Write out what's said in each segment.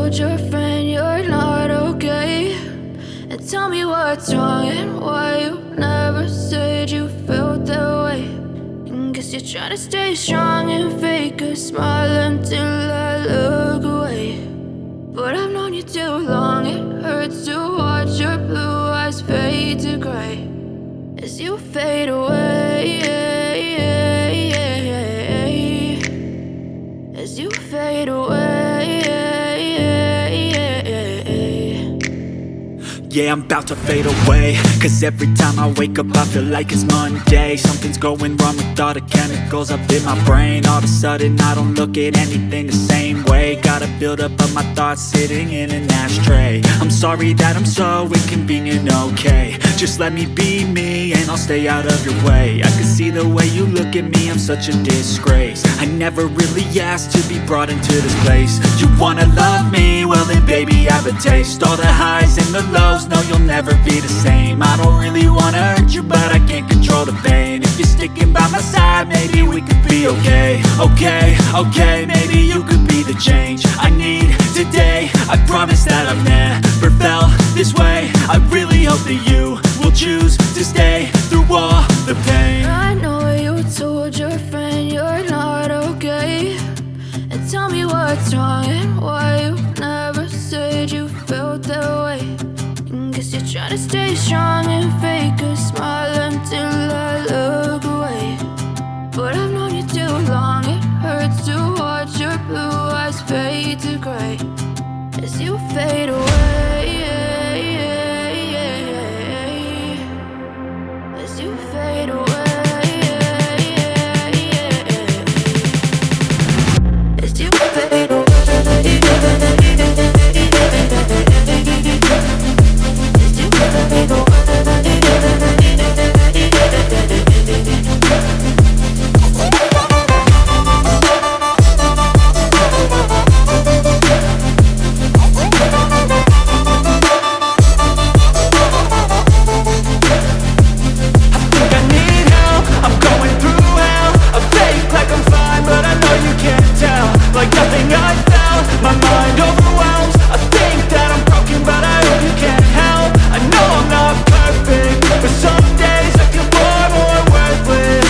told your friend you're not okay? And tell me what's wrong and why you never said you felt that way. And guess you're trying to stay strong and fake a smile until I look away. But I've known you too long, it hurts to watch your blue eyes fade to gray as you fade away, as you fade away. Yeah, I'm about to fade away, cause every time I wake up I feel like it's Monday. Something's going wrong with all the chemicals up in my brain. All of a sudden I don't look at anything the same way. Got a build up of my thoughts sitting in an ashtray. I'm sorry that I'm so inconvenient, okay? Just let me be me and I'll stay out of your way. I can see the way you look at me, I'm such a disgrace. I never really asked to be brought into this place. You wanna love me? Well then baby, have a taste. All the highs and the lows, no, you'll never be the same. I don't really wanna hurt you, but I can't control the pain. If you're sticking by my side, maybe we could be okay. Okay, maybe you could be the change I need today. I promise that I've never felt this way. I really hope that you will choose to stay through all the pain. I know you told your friend you're not okay. And tell me what's wrong and why you never said you felt that way. Guess you're trying to stay strong and fake a smile until I look away. But I've known you too long, it hurts to watch your blue eyes fade to gray as you fade away, as you fade away, as you fade away. Like nothing I felt, my mind overwhelms. I think that I'm broken, but I hope you can't help. I know I'm not perfect, but some days I feel far more worthless.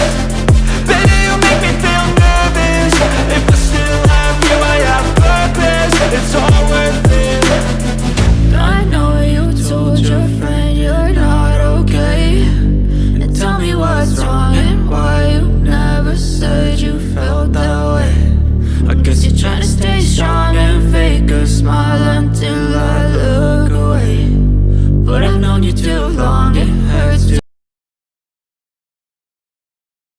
Baby, you make me feel nervous. If I still have you, I have purpose. It's all worth it. I know you told your friend you're not okay. And tell me what's wrong and why you never said you felt that way. I guess you're trying to stay strong and fake a smile until I look away. But I've known you too long, it hurts to